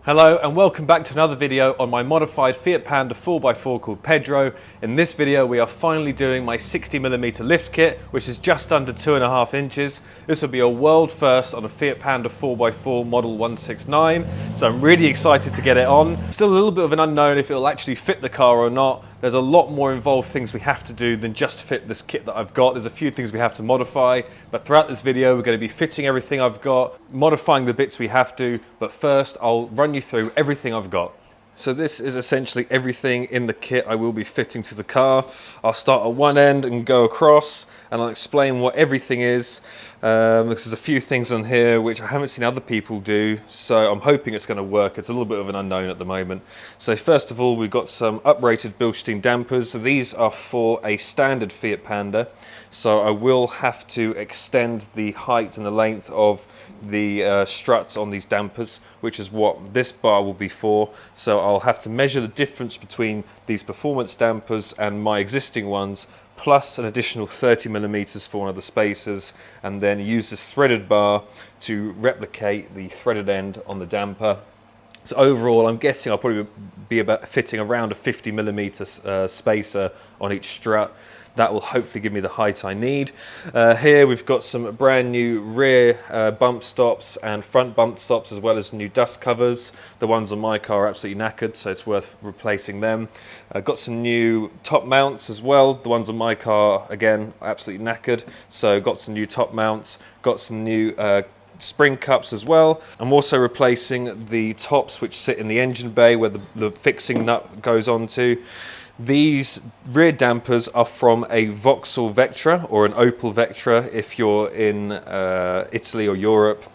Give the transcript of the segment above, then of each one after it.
Hello and welcome back to another video on my modified Fiat Panda 4x4 called Pedro. In this video we are finally doing my 60mm lift kit, which is just under 2.5 inches. This will be a world first on a Fiat Panda 4x4 model 169, so I'm really excited to get it on. Still a little bit of an unknown if it will actually fit the car or not. There's a lot more involved things we have to do than just fit this kit that I've got. There's a few things we have to modify, but throughout this video we're going to be fitting everything I've got, modifying the bits we have to, but first I'll run you through everything I've got. So this is essentially everything in the kit I will be fitting to the car. I'll start at one end and go across, and I'll explain what everything is. There's a few things on here which I haven't seen other people do, so I'm hoping it's going to work. It's a little bit of an unknown at the moment. So first of all, we've got some uprated Bilstein dampers. So these are for a standard Fiat Panda, so I will have to extend the height and the length of the struts on these dampers, which is what this bar will be for. So I'll have to measure the difference between these performance dampers and my existing ones, plus an additional 30mm for one of the spacers, and then use this threaded bar to replicate the threaded end on the damper. So overall, I'm guessing I'll probably be about fitting around a 50mm spacer on each strut. That will hopefully give me the height I need. Here we've got some brand new rear bump stops and front bump stops, as well as new dust covers. The ones on my car are absolutely knackered, so it's worth replacing them. Got some new top mounts as well. The ones on my car, again, absolutely knackered, so got some new top mounts. Got some new spring cups as well. I'm also replacing the tops which sit in the engine bay where the fixing nut goes onto. These rear dampers are from a Vauxhall Vectra or an Opel Vectra if you're in Italy or Europe.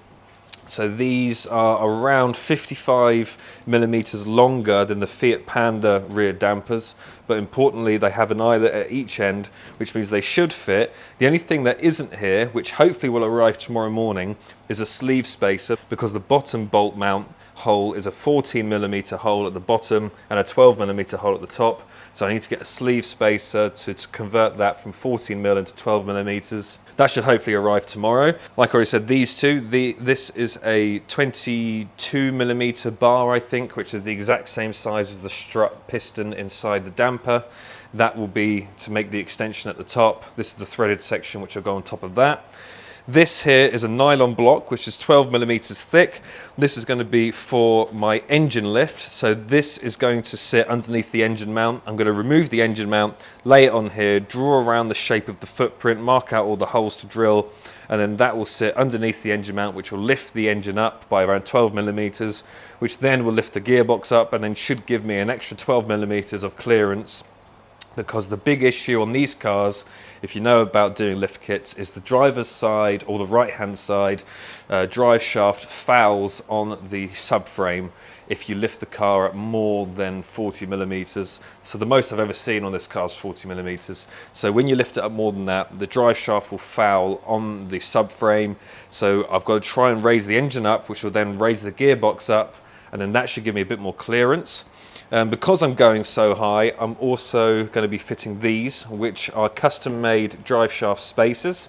So these are around 55mm longer than the Fiat Panda rear dampers, but importantly they have an eyelet at each end, which means they should fit. The only thing that isn't here, which hopefully will arrive tomorrow morning, is a sleeve spacer, because the bottom bolt mount hole is a 14mm hole at the bottom and a 12mm hole at the top. So I need to get a sleeve spacer to convert that from 14mm into 12mm. That should hopefully arrive tomorrow. Like I already said, these two, this is a 22mm bar, I think, which is the exact same size as the strut piston inside the damper. That will be to make the extension at the top. This is the threaded section which will go on top of that. This here is a nylon block which is 12mm thick. This is going to be for my engine lift, so this is going to sit underneath the engine mount. I'm going to remove the engine mount, lay it on here, draw around the shape of the footprint, mark out all the holes to drill, and then that will sit underneath the engine mount, which will lift the engine up by around 12mm, which then will lift the gearbox up and then should give me an extra 12mm of clearance. Because the big issue on these cars, if you know about doing lift kits, is the driver's side or the right hand side drive shaft fouls on the subframe if you lift the car at more than 40mm. So the most I've ever seen on this car is 40mm. So when you lift it up more than that, the drive shaft will foul on the subframe. So I've got to try and raise the engine up, which will then raise the gearbox up, and then that should give me a bit more clearance. Because I'm going so high, I'm also going to be fitting these, which are custom-made drive shaft spacers.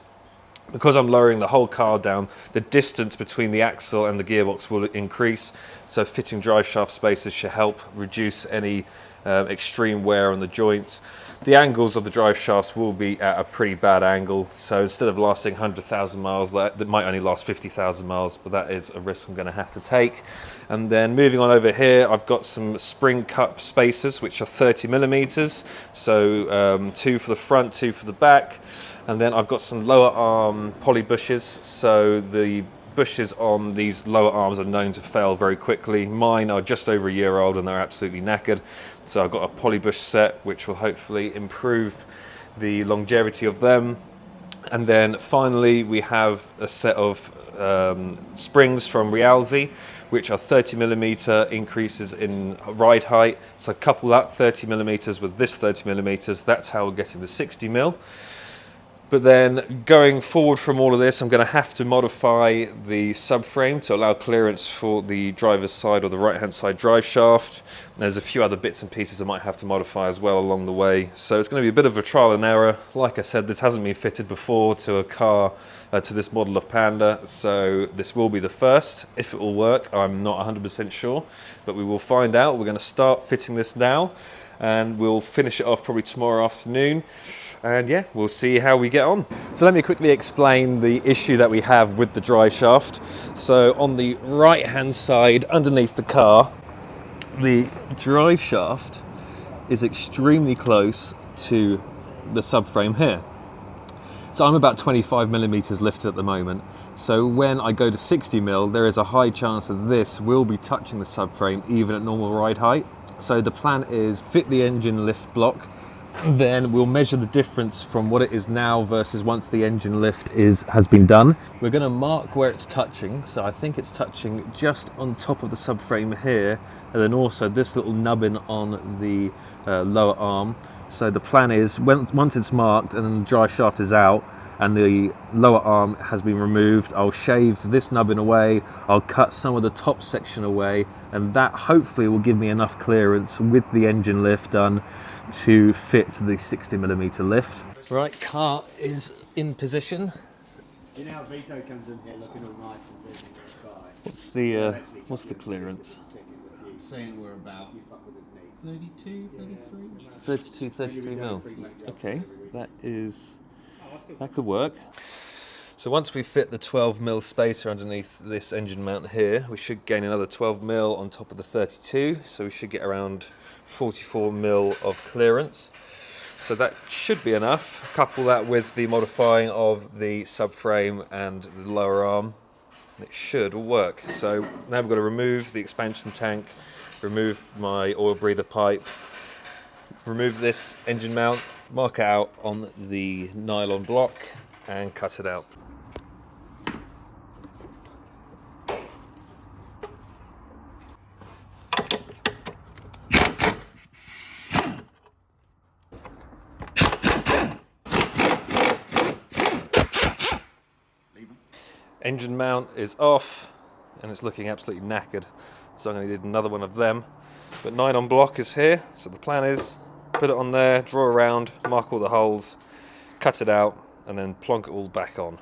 Because I'm lowering the whole car down, the distance between the axle and the gearbox will increase, so fitting drive shaft spacers should help reduce any extreme wear on the joints. The angles of the drive shafts will be at a pretty bad angle, so instead of lasting 100,000 miles, that might only last 50,000 miles, but that is a risk I'm going to have to take. And then moving on over here, I've got some spring cup spacers, which are 30mm, so 2 for the front, 2 for the back. And then I've got some lower arm poly bushes, so the bushes on these lower arms are known to fail very quickly. Mine are just over a year old and they're absolutely knackered. So I've got a poly bush set which will hopefully improve the longevity of them. And then finally we have a set of springs from Rialzi, which are 30mm increases in ride height. So couple that 30mm with this 30mm, that's how we're getting the 60mm. But then going forward from all of this, I'm going to have to modify the subframe to allow clearance for the driver's side or the right-hand side drive shaft. And there's a few other bits and pieces I might have to modify as well along the way. So it's going to be a bit of a trial and error. Like I said, this hasn't been fitted before to a car, to this model of Panda. So this will be the first. If it will work, I'm not 100% sure, but we will find out. We're going to start fitting this now, and we'll finish it off probably tomorrow afternoon. And yeah, we'll see how we get on. So let me quickly explain the issue that we have with the drive shaft. So on the right hand side underneath the car, the drive shaft is extremely close to the subframe here. So I'm about 25 millimeters lifted at the moment. So when I go to 60 mil, there is a high chance that this will be touching the subframe even at normal ride height. So the plan is fit the engine lift block, then we'll measure the difference from what it is now versus once the engine lift has been done. We're going to mark where it's touching, so I think it's touching just on top of the subframe here, and then also this little nubbin on the lower arm. So the plan is once it's marked and then the drive shaft is out and the lower arm has been removed, I'll shave this nubbin away, I'll cut some of the top section away, and that hopefully will give me enough clearance with the engine lift done to fit the 60 millimeter lift. Right, car is in position. You know how Vito comes in here looking all nice and busy. What's the clearance? Saying we're about 32, 33? 32, 33 mil. Okay, that could work. So once we fit the 12 mil spacer underneath this engine mount here, we should gain another 12 mil on top of the 32. So we should get around 44 mil of clearance. So that should be enough. Couple that with the modifying of the subframe and the lower arm, it should all work. So now we've got to remove the expansion tank, remove my oil breather pipe, remove this engine mount, mark it out on the nylon block and cut it out. Engine mount is off and it's looking absolutely knackered, so I'm going to need another one of them. But nylon block is here, so the plan is put it on there, draw around, mark all the holes, cut it out, and then plonk it all back on.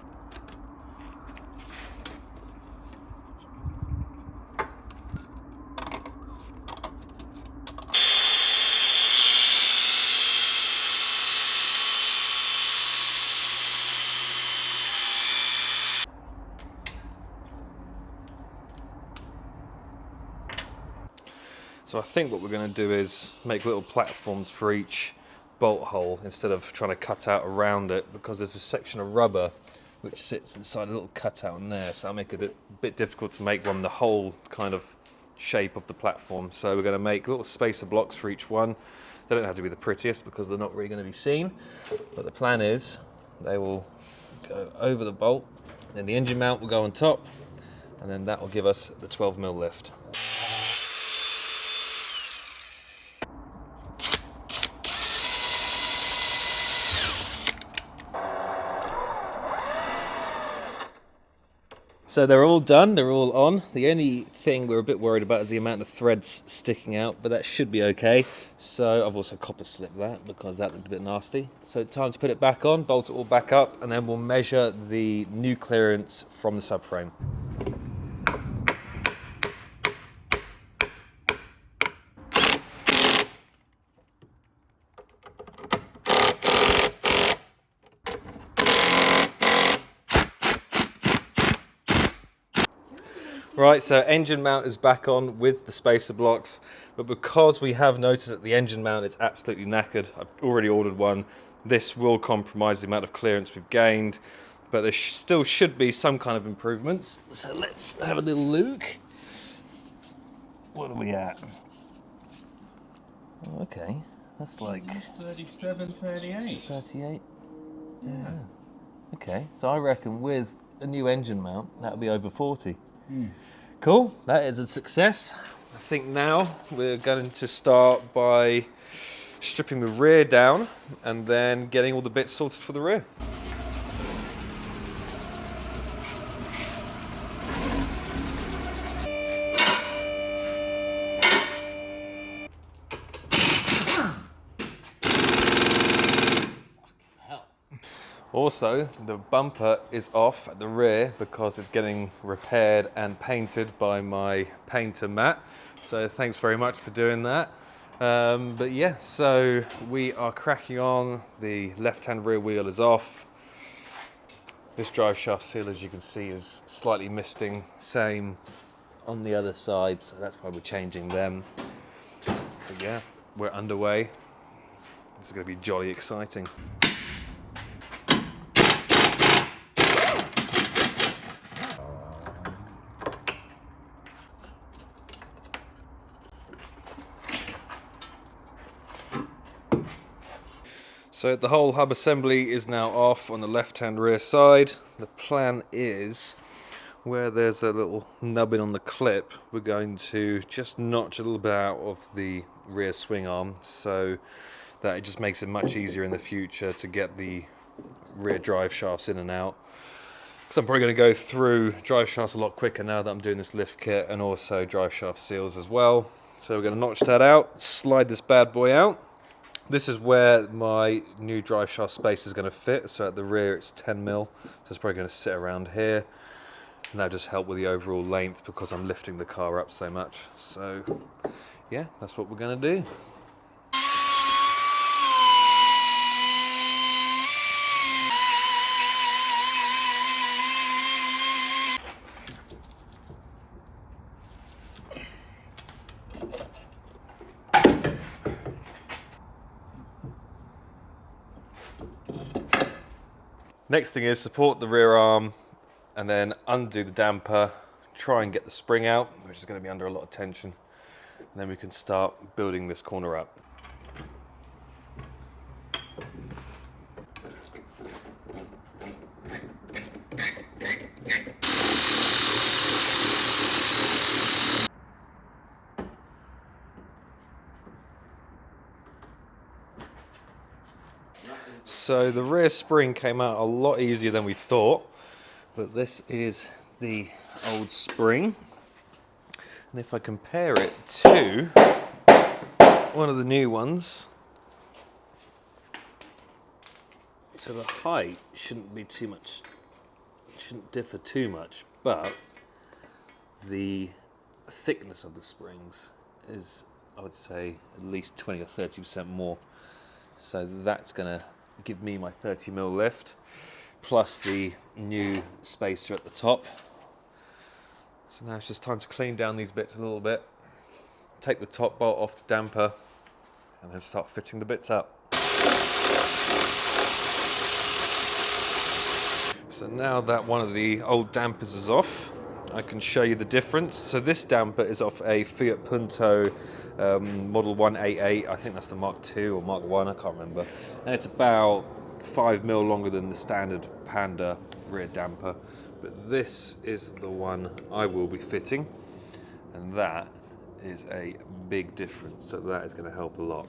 So I think what we're going to do is make little platforms for each bolt hole instead of trying to cut out around it, because there's a section of rubber which sits inside a little cutout in there, so that'll make it a bit difficult to make one the whole kind of shape of the platform. So we're going to make little spacer blocks for each one. They don't have to be the prettiest because they're not really going to be seen, but the plan is they will go over the bolt, then the engine mount will go on top, and then that will give us the 12 mil lift. So they're all done, they're all on. The only thing we're a bit worried about is the amount of threads sticking out, but that should be okay. So I've also copper slipped that because that looked a bit nasty. So time to put it back on, bolt it all back up, and then we'll measure the new clearance from the subframe. Right, so engine mount is back on with the spacer blocks, but because we have noticed that the engine mount is absolutely knackered, I've already ordered one, this will compromise the amount of clearance we've gained, but there still should be some kind of improvements. So let's have a little look. What are we at? Oh, okay, that's like 37, 38. 38. Yeah. Okay, so I reckon with a new engine mount, that'll be over 40. Cool, that is a success. I think now we're going to start by stripping the rear down and then getting all the bits sorted for the rear. Also, the bumper is off at the rear because it's getting repaired and painted by my painter Matt. So thanks very much for doing that. But yeah, so we are cracking on. The left-hand rear wheel is off. This drive shaft seal, as you can see, is slightly misting. Same on the other side, so that's why we're changing them. So yeah, we're underway. This is going to be jolly exciting. So the whole hub assembly is now off on the left-hand rear side. The plan is, where there's a little nubbin on the clip, we're going to just notch a little bit out of the rear swing arm so that it just makes it much easier in the future to get the rear drive shafts in and out. So I'm probably going to go through drive shafts a lot quicker now that I'm doing this lift kit, and also drive shaft seals as well. So we're going to notch that out, slide this bad boy out. This is where my new drive shaft space is going to fit. So at the rear it's 10mm, so it's probably going to sit around here. And that'll just help with the overall length because I'm lifting the car up so much. So yeah, that's what we're going to do. Next thing is support the rear arm and then undo the damper, try and get the spring out, which is going to be under a lot of tension. And then we can start building this corner up. So the rear spring came out a lot easier than we thought, but this is the old spring. And if I compare it to one of the new ones, so the height shouldn't differ too much, but the thickness of the springs is, I would say, at least 20 or 30% more. So that's going to give me my 30mm lift, plus the new spacer at the top. So now it's just time to clean down these bits a little bit, take the top bolt off the damper, and then start fitting the bits up. So now that one of the old dampers is off, I can show you the difference. So this damper is off a Fiat Punto Model 188. I think that's the Mark II or Mark I can't remember. And it's about 5mm longer than the standard Panda rear damper. But this is the one I will be fitting. And that is a big difference. So that is going to help a lot.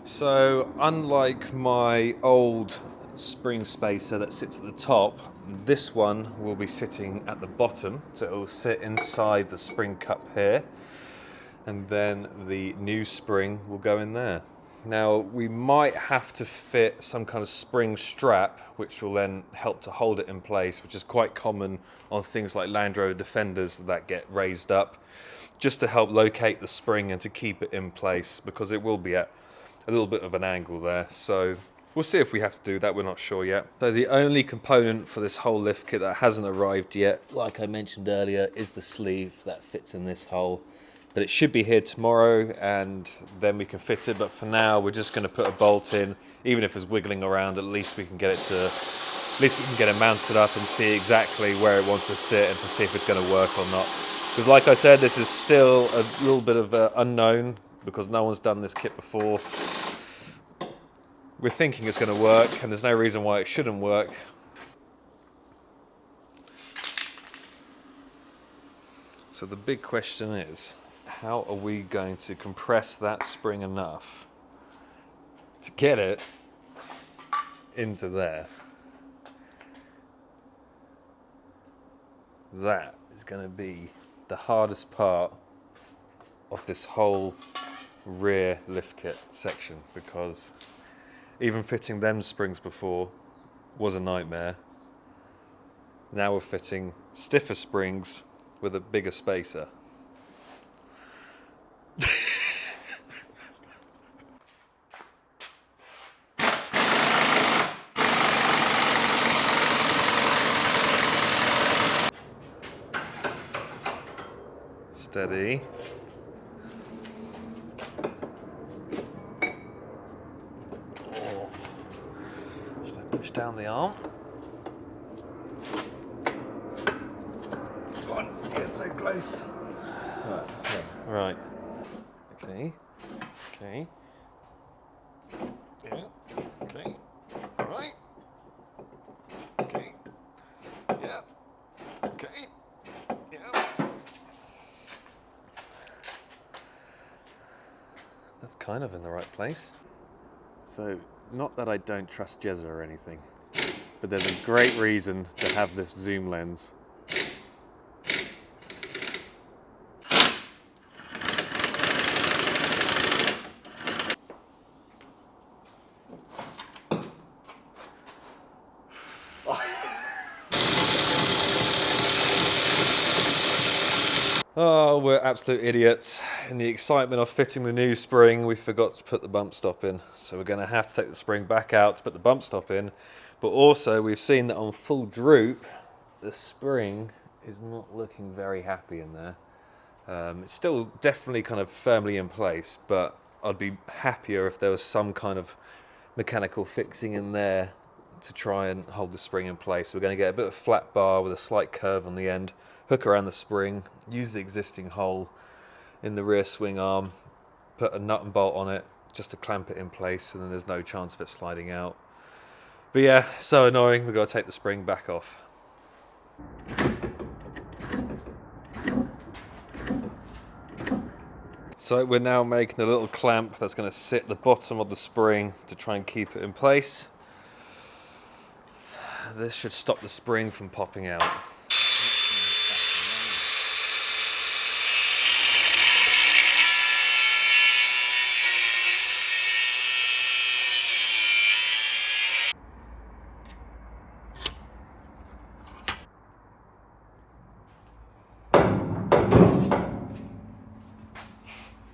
So unlike my old spring spacer that sits at the top, this one will be sitting at the bottom, so it will sit inside the spring cup here, and then the new spring will go in there. Now we might have to fit some kind of spring strap which will then help to hold it in place, which is quite common on things like Land Rover Defenders that get raised up, just to help locate the spring and to keep it in place, because it will be at a little bit of an angle there. So we'll see if we have to do that, we're not sure yet. So the only component for this whole lift kit that hasn't arrived yet, like I mentioned earlier, is the sleeve that fits in this hole. But it should be here tomorrow and then we can fit it. But for now, we're just gonna put a bolt in. Even if it's wiggling around, at least we can get it mounted up and see exactly where it wants to sit and to see if it's gonna work or not. Because like I said, this is still a little bit of unknown because no one's done this kit before. We're thinking it's going to work, and there's no reason why it shouldn't work. So the big question is, how are we going to compress that spring enough to get it into there? That is going to be the hardest part of this whole rear lift kit section, because Even fitting them springs before was a nightmare. Now we're fitting stiffer springs with a bigger spacer. Steady. Oh. Just don't push down the arm. Go on, get so close. Right. Okay. Okay. Yeah. Okay. All right. Okay. Yeah. Okay. Yeah. That's kind of in the right place. So, not that I don't trust Jezza or anything, but there's a great reason to have this zoom lens. Oh, we're absolute idiots. In the excitement of fitting the new spring, we forgot to put the bump stop in. So we're going to have to take the spring back out to put the bump stop in. But also, we've seen that on full droop, the spring is not looking very happy in there. It's still definitely kind of firmly in place, but I'd be happier if there was some kind of mechanical fixing in there to try and hold the spring in place. So we're going to get a bit of flat bar with a slight curve on the end, hook around the spring, use the existing hole in the rear swing arm, put a nut and bolt on it just to clamp it in place, and then there's no chance of it sliding out. But yeah, so annoying, we've got to take the spring back off. So we're now making a little clamp that's going to sit at the bottom of the spring to try and keep it in place. This should stop the spring from popping out.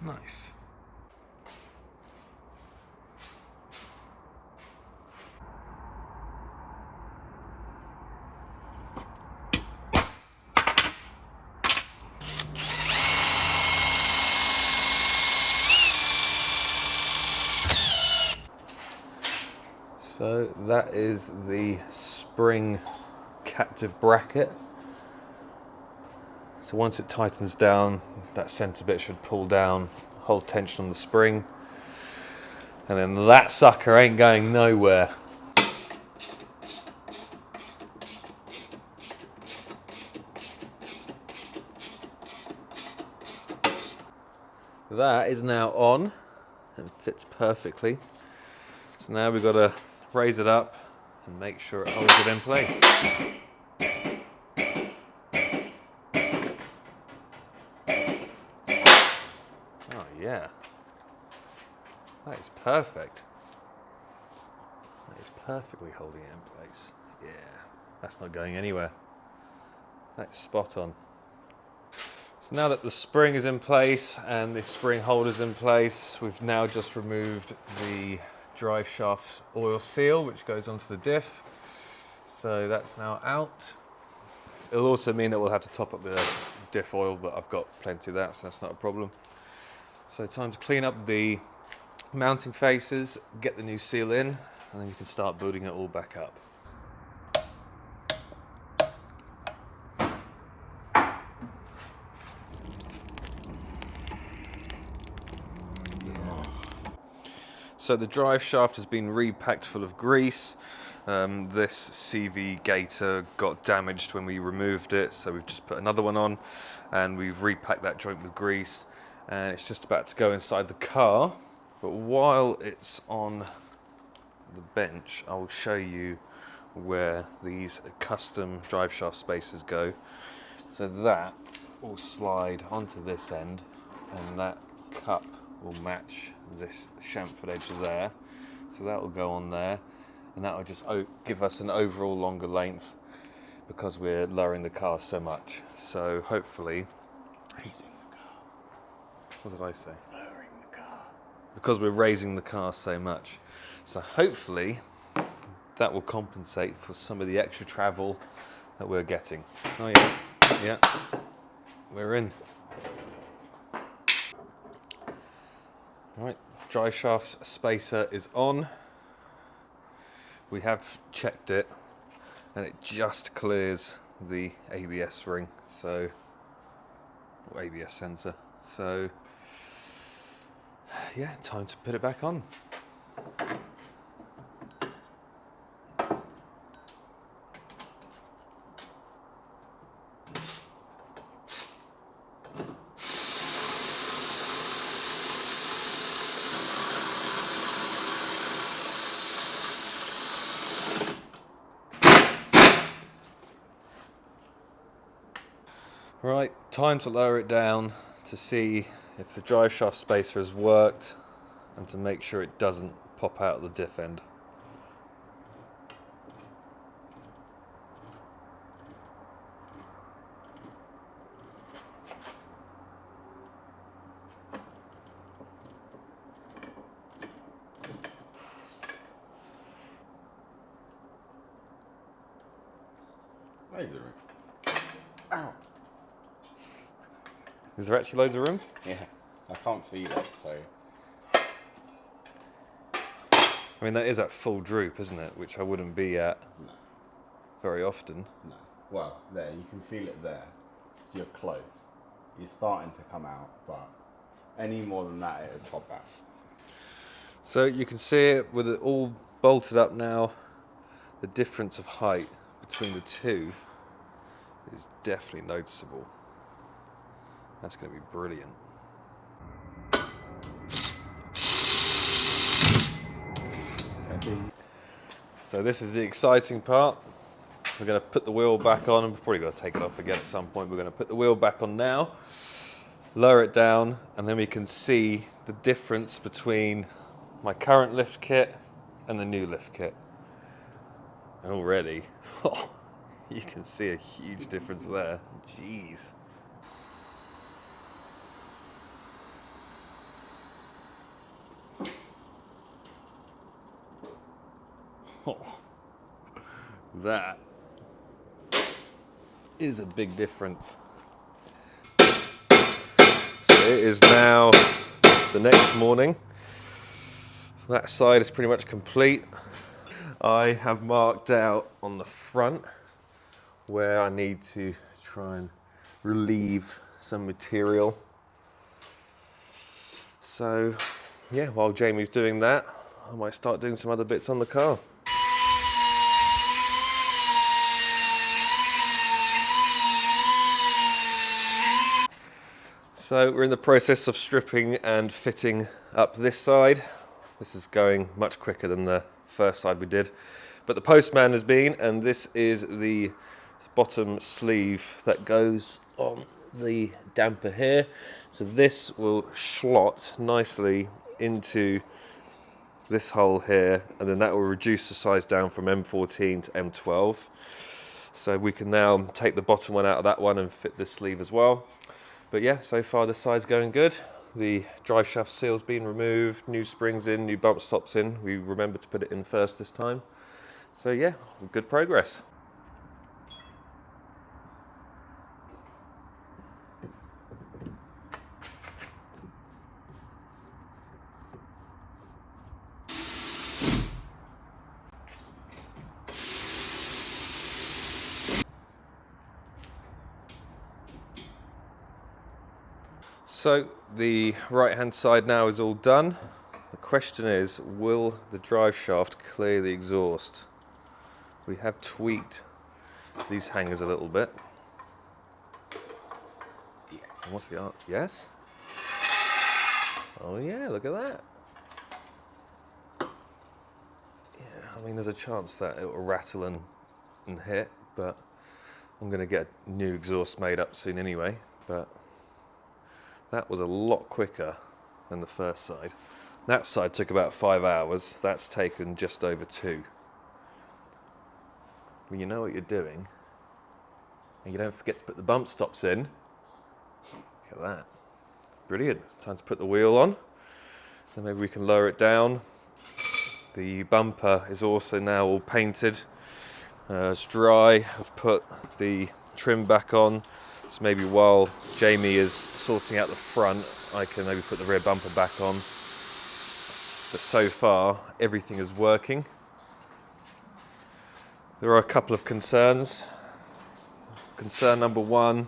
Nice. So that is the spring captive bracket. So once it tightens down, that centre bit should pull down, hold tension on the spring, and then that sucker ain't going nowhere. That is now on and fits perfectly. So now we've got to raise it up and make sure it holds it in place. Oh yeah, that is perfect. That is perfectly holding it in place. Yeah, that's not going anywhere. That's spot on. So now that the spring is in place and the spring holder's in place, we've now just removed the drive shaft oil seal which goes onto the diff. So that's now out. It'll also mean that we'll have to top up the diff oil, but I've got plenty of that, so that's not a problem. So time to clean up the mounting faces, get the new seal in, and then you can start building it all back up. So the drive shaft has been repacked full of grease. This CV gator got damaged when we removed it, so we've just put another one on and we've repacked that joint with grease, and it's just about to go inside the car. But while it's on the bench, I will show you where these custom drive shaft spacers go. So that will slide onto this end, and that cup will match this chamfered edge there. So that will go on there, and that will just give us an overall longer length because we're lowering the car so much. So hopefully, Raising the car. what did I say? Lowering the car. Because we're raising the car so much. So hopefully that will compensate for some of the extra travel that we're getting. Oh yeah, yeah, we're in. Right, drive shaft spacer is on. We have checked it and it just clears the ABS ring, so, or ABS sensor. So yeah, time to put it back on. Right, time to lower it down to see if the drive shaft spacer has worked and to make sure it doesn't pop out of the diff end. Loads of room. Ow. Is there actually loads of room? Yeah, I can't feel it, so. I mean, that is at full droop, isn't it? Which I wouldn't be at No, very often. no. Well, there, you can feel it there. So you're close. You're starting to come out, but any more than that, it would pop out. So you can see it with it all bolted up now. The difference of height between the two is definitely noticeable. That's going to be brilliant. So this is the exciting part. We're going to put the wheel back on, and we're probably going to take it off again at some point. We're going to put the wheel back on now, lower it down, and then we can see the difference between my current lift kit and the new lift kit. And already, you can see a huge difference there. Jeez. That is a big difference. So it is now the next morning. That side is pretty much complete. I have marked out on the front where I need to try and relieve some material. So yeah, while Jamie's doing that, I might start doing some other bits on the car. So we're in the process of stripping and fitting up this side. This is going much quicker than the first side we did. But the postman has been, and this is the bottom sleeve that goes on the damper here. So this will slot nicely into this hole here, and then that will reduce the size down from M14 to M12. So we can now take the bottom one out of that one and fit this sleeve as well. But yeah, so far the side's going good. The drive shaft seal's been removed, new springs in, new bump stops in. We remembered to put it in first this time. So yeah, good progress. So the right hand side now is all done. The question is, will the drive shaft clear the exhaust? We have tweaked these hangers a little bit. Yes. And what's the art? Yes? Oh yeah, look at that. Yeah, I mean there's a chance that it will rattle and hit, but I'm going to get a new exhaust made up soon anyway. But that was a lot quicker than the first side. That side took about 5 hours. That's taken just over 2. When you know what you're doing, and you don't forget to put the bump stops in, look at that. Brilliant. Time to put the wheel on. Then maybe we can lower it down. The bumper is also now all painted. It's dry. I've put the trim back on. So maybe while Jamie is sorting out the front, I can maybe put the rear bumper back on. But so far, everything is working. There are a couple of concerns. Concern number 1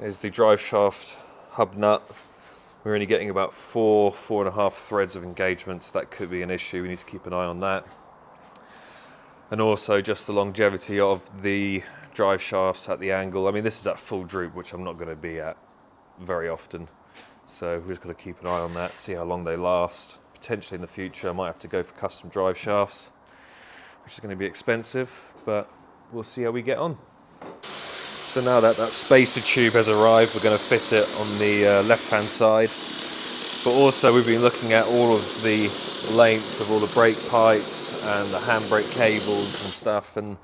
is the drive shaft hub nut. We're only getting about 4.5 threads of engagement, so that could be an issue. We need to keep an eye on that. And also just the longevity of the drive shafts at the angle. I mean, this is at full droop, which I'm not going to be at very often. So we're just going to keep an eye on that, see how long they last. Potentially in the future, I might have to go for custom drive shafts, which is going to be expensive, but we'll see how we get on. So now that that spacer tube has arrived, we're going to fit it on the left-hand side. But also we've been looking at all of the lengths of all the brake pipes and the handbrake cables and stuff, and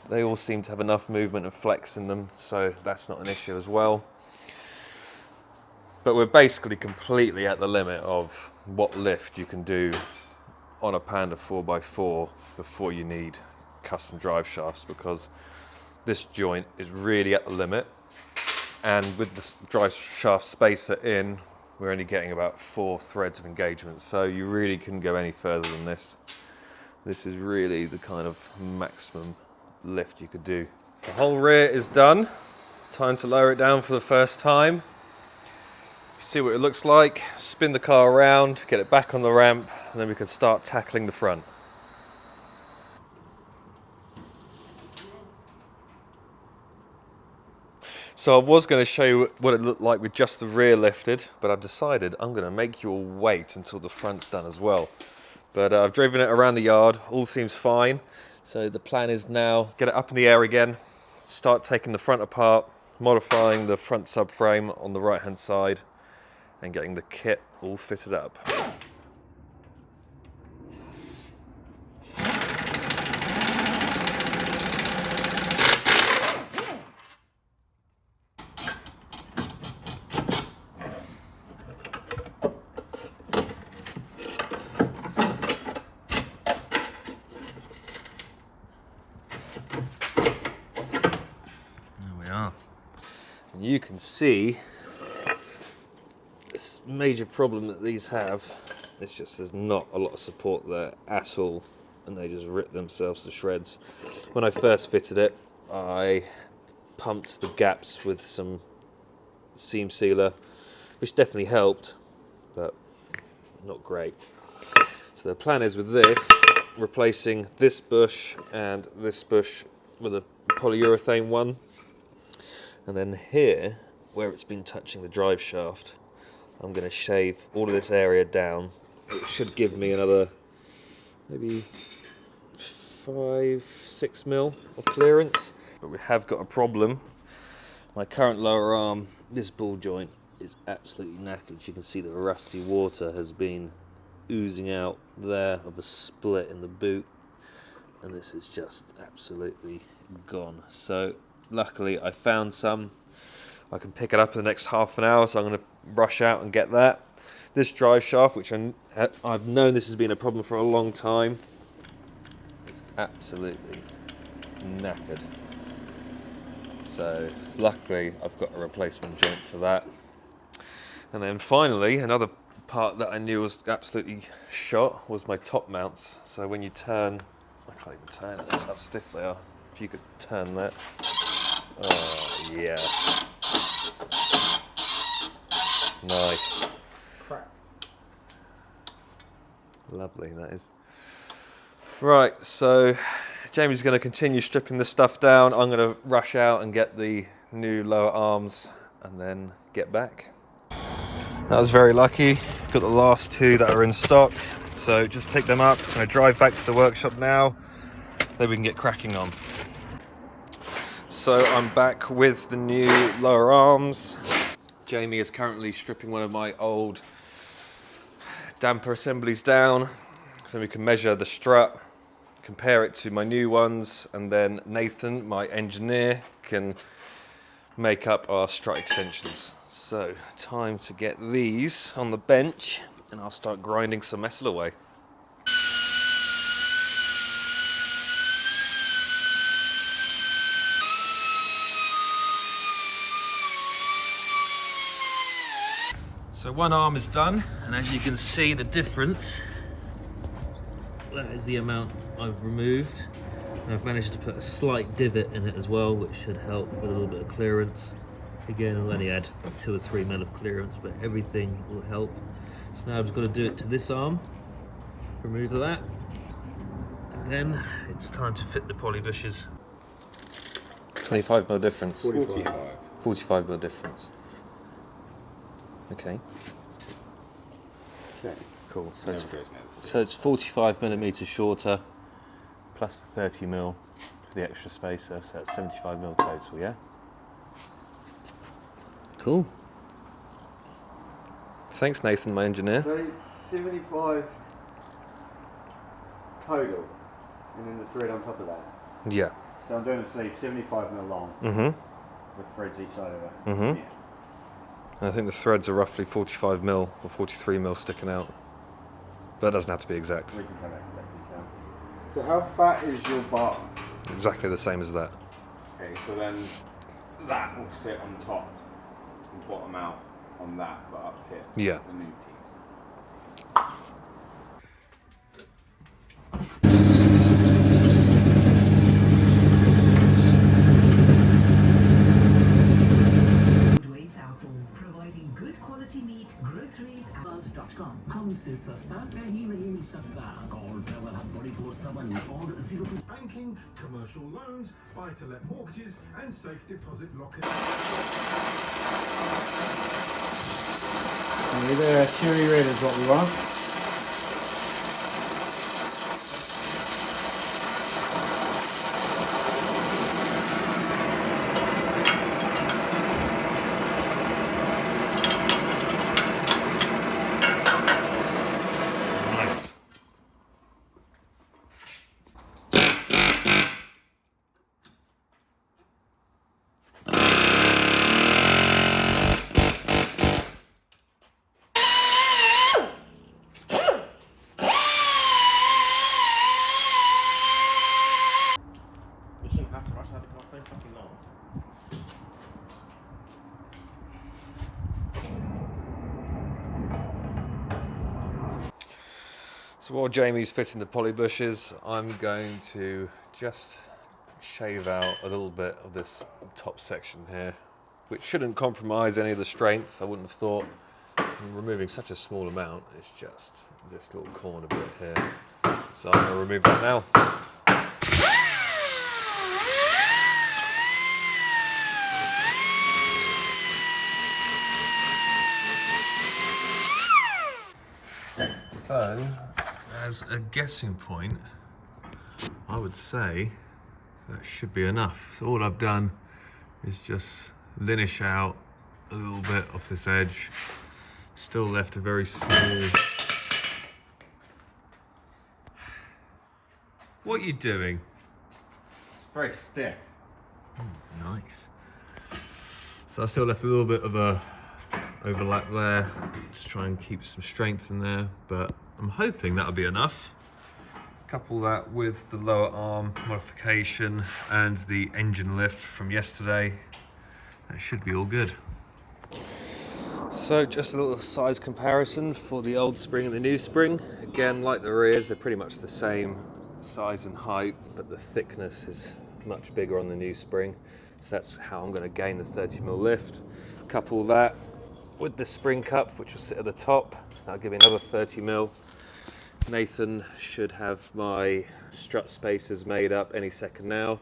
they all seem to have enough movement and flex in them, so that's not an issue as well. But we're basically completely at the limit of what lift you can do on a Panda 4x4 before you need custom drive shafts, because this joint is really at the limit, and with the drive shaft spacer in, we're only getting about 4 threads of engagement, so you really couldn't go any further than this. This is really the kind of maximum lift you could do. The whole rear is done. Time to lower it down for the first time. See what it looks like, spin the car around, get it back on the ramp, and then we can start tackling the front. So I was going to show you what it looked like with just the rear lifted, but I've decided I'm going to make you all wait until the front's done as well. But I've driven it around the yard, all seems fine. So the plan is now get it up in the air again, start taking the front apart, modifying the front subframe on the right hand side, and getting the kit all fitted up. There we are. And you can see this major problem that these have. It's just there's not a lot of support there at all, and they just rip themselves to shreds. When I first fitted it, I pumped the gaps with some seam sealer, which definitely helped, but not great. So the plan is with this, replacing this bush and this bush with a polyurethane one, and then here, where it's been touching the drive shaft, I'm going to shave all of this area down. It should give me another maybe 5-6 mil of clearance. But we have got a problem. My current lower arm, this ball joint, is absolutely knackered. You can see the rusty water has been oozing out there of a split in the boot, and this is just absolutely gone. So luckily I found some. I can pick it up in the next half an hour, so I'm going to rush out and get that. This drive shaft, which I've known this has been a problem for a long time, is absolutely knackered. So luckily I've got a replacement joint for that. And then finally, another part that I knew was absolutely shot was my top mounts. So when you turn, I can't even turn it, that's how stiff they are. If you could turn that. Oh yeah. Nice. Cracked. Lovely, that is. Right, so Jamie's going to continue stripping this stuff down. I'm going to rush out and get the new lower arms and then get back. That was very lucky. Got the last 2 that are in stock. So just pick them up. I'm going to drive back to the workshop now. Then we can get cracking on. So I'm back with the new lower arms. Jamie is currently stripping one of my old damper assemblies down, so we can measure the strut, compare it to my new ones, and then Nathan, my engineer, can make up our strut extensions. So, time to get these on the bench, and I'll start grinding some metal away. So one arm is done, and as you can see the difference, that is the amount I've removed. And I've managed to put a slight divot in it as well, which should help with a little bit of clearance. Again, I'll only add 2 or 3 mil of clearance, but everything will help. So now I've just got to do it to this arm, remove that, and then it's time to fit the poly bushes. 25 mil difference. 45. 45 mil difference. Okay. Okay. Cool. So Never it's, goes near the sea. so it's 45 millimeters shorter, plus the 30 mil for the extra spacer, so that's 75 mil total, yeah? Cool. Thanks, Nathan, my engineer. So 75 total, and then the thread on top of that. Yeah. So I'm doing a sleeve 75 mil long Mm-hmm. with threads each side of it. Mhm. Yeah. I think the threads are roughly 45 mil or 43 mil sticking out. But it doesn't have to be exact. We can come back to that detail. So how fat is your bottom? Exactly the same as that. Okay, so then that will sit on top and bottom out on that, but up here. Yeah. The new piece. providing good quality meat, groceries, and हमसे सस्ता कहीं नहीं मिल सकता. Call Travel Hub 24/7 or 0 banking, commercial loans, buy-to-let mortgages, and safe deposit lock-in. Either cherry red is what we want. Nice. You shouldn't have to rush out the car so fucking long. So while Jamie's fitting the poly bushes, I'm going to just shave out a little bit of this top section here, which shouldn't compromise any of the strength, I wouldn't have thought. I'm removing such a small amount, it's just this little corner bit here. So I'm going to remove that now. So, as a guessing point, I would say that should be enough. So all I've done is just linish out a little bit off this edge. Still left a very small... What are you doing? It's very stiff. Nice. So I still left a little bit of a overlap there, just try and keep some strength in there, but I'm hoping that'll be enough. Couple that with the lower arm modification and the engine lift from yesterday, that should be all good. So just a little size comparison for the old spring and the new spring. Again, like the rears, they're pretty much the same size and height, but the thickness is much bigger on the new spring. So that's how I'm going to gain the 30mm lift. Couple that with the spring cup, which will sit at the top. That'll give me another 30mm. Nathan should have my strut spacers made up any second now,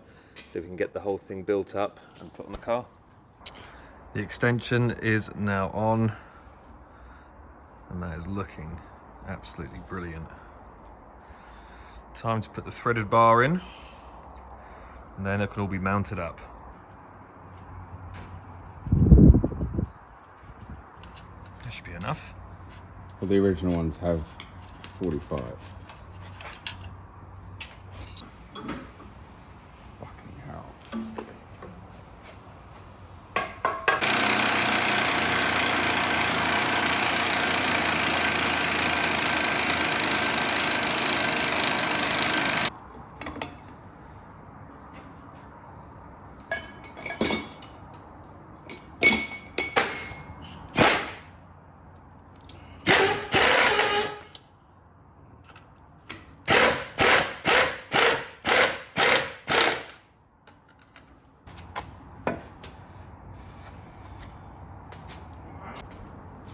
so we can get the whole thing built up and put on the car. The extension is now on, and that is looking absolutely brilliant. Time to put the threaded bar in, and then it can all be mounted up. That should be enough. Well, the original ones have 45. Fucking hell.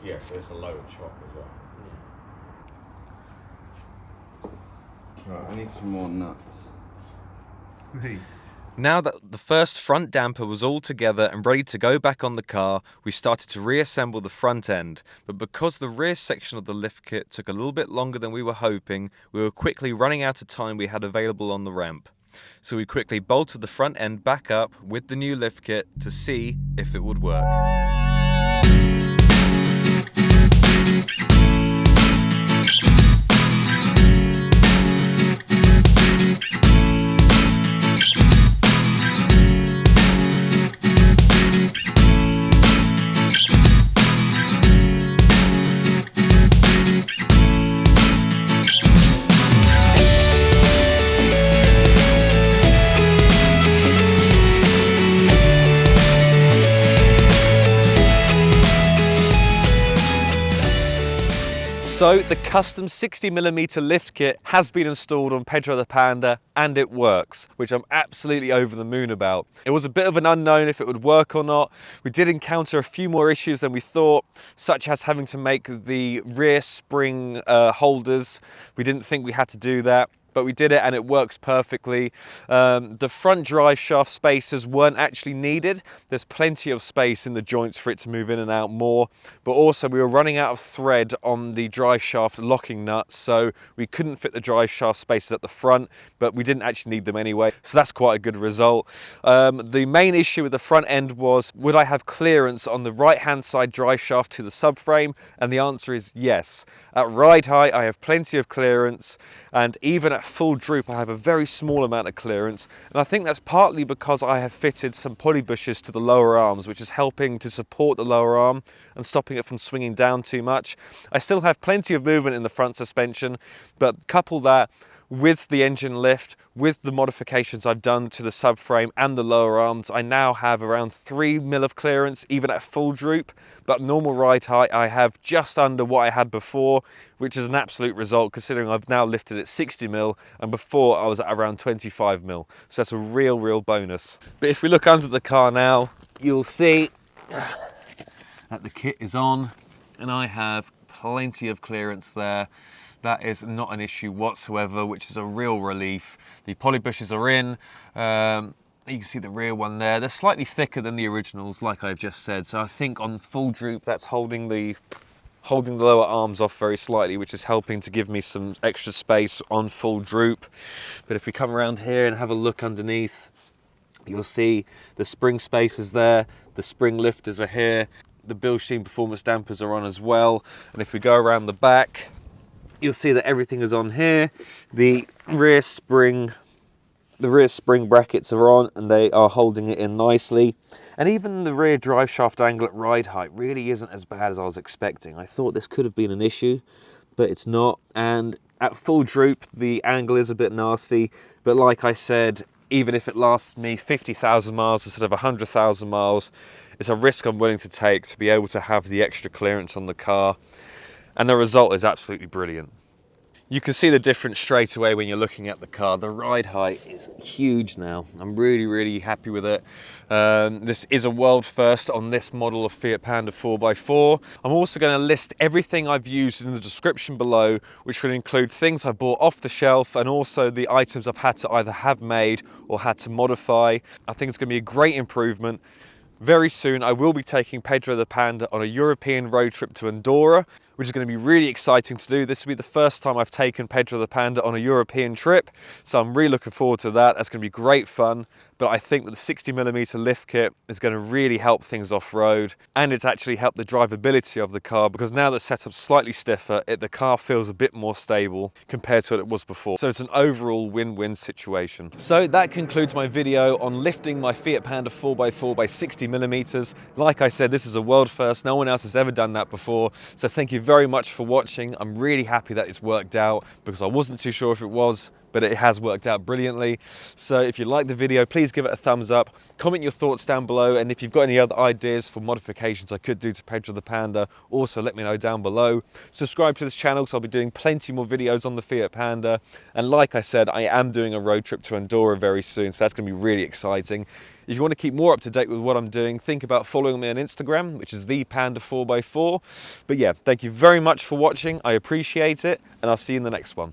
Yeah, so it's a lowered shock as well. Right, I need some more nuts. Now that the first front damper was all together and ready to go back on the car, we started to reassemble the front end. But because the rear section of the lift kit took a little bit longer than we were hoping, we were quickly running out of time we had available on the ramp. So we quickly bolted the front end back up with the new lift kit to see if it would work. So the custom 60mm lift kit has been installed on Pedro the Panda and it works, which I'm absolutely over the moon about. It was a bit of an unknown if it would work or not. We did encounter a few more issues than we thought, such as having to make the rear spring holders. We didn't think we had to do that, but we did it and it works perfectly. The front drive shaft spacers weren't actually needed. There's plenty of space in the joints for it to move in and out more, but also we were running out of thread on the drive shaft locking nuts, so we couldn't fit the drive shaft spacers at the front, but we didn't actually need them anyway, so that's quite a good result. The main issue with the front end was, would I have clearance on the right hand side drive shaft to the subframe? And the answer is yes. At ride height I have plenty of clearance, and even at full droop I have a very small amount of clearance, and I think that's partly because I have fitted some pulley bushes to the lower arms, which is helping to support the lower arm and stopping it from swinging down too much. I still have plenty of movement in the front suspension, but couple that with the engine lift, with the modifications I've done to the subframe and the lower arms, I now have around 3 mil of clearance even at full droop, but normal ride height I have just under what I had before, which is an absolute result considering I've now lifted at 60 mil and before I was at around 25 mil. So that's a real bonus. But if we look under the car now, you'll see that the kit is on and I have plenty of clearance there. That is not an issue whatsoever, which is a real relief. The poly bushes are in. You can see the rear one there. They're slightly thicker than the originals, like I've just said. So I think on full droop, that's holding the lower arms off very slightly, which is helping to give me some extra space on full droop. But if we come around here and have a look underneath, you'll see the spring spacers there. The spring lifters are here. The Bilstein performance dampers are on as well. And if we go around the back, you'll see that everything is on here. The rear spring brackets are on and they are holding it in nicely. And even the rear drive shaft angle at ride height really isn't as bad as I was expecting. I thought this could have been an issue, but it's not. And at full droop, the angle is a bit nasty, but like I said, even if it lasts me 50,000 miles instead of 100,000 miles, it's a risk I'm willing to take to be able to have the extra clearance on the car. And the result is absolutely brilliant. You can see the difference straight away when you're looking at the car. The ride height is huge now. I'm really happy with it. This is a world first on this model of Fiat Panda 4x4. I'm also going to list everything I've used in the description below, which will include things I bought off the shelf and also the items I've had to either have made or had to modify. I think it's going to be a great improvement. Very soon I will be taking Pedro the Panda on a European road trip to Andorra, which is going to be really exciting to do. This will be the first time I've taken Pedro the Panda on a European trip, so I'm really looking forward to that. That's going to be great fun. but I think that the 60mm lift kit is going to really help things off-road, and it's actually helped the drivability of the car, because now the setup's slightly stiffer, the car feels a bit more stable compared to what it was before. So it's an overall win-win situation. So that concludes my video on lifting my Fiat Panda 4x4 by 60mm. Like I said, this is a world first. No one else has ever done that before. So thank you very much for watching. I'm really happy that it's worked out, because I wasn't too sure if it was, but it has worked out brilliantly. So if you like the video, please give it a thumbs up, comment your thoughts down below, and if you've got any other ideas for modifications I could do to Pedro the Panda, also let me know down below. Subscribe to this channel, because I'll be doing plenty more videos on the Fiat Panda, and like I said, I am doing a road trip to Andorra very soon, so that's going to be really exciting. If you want to keep more up to date with what I'm doing, think about following me on Instagram, which is the Panda 4x4. But yeah, thank you very much for watching. I appreciate it, and I'll see you in the next one.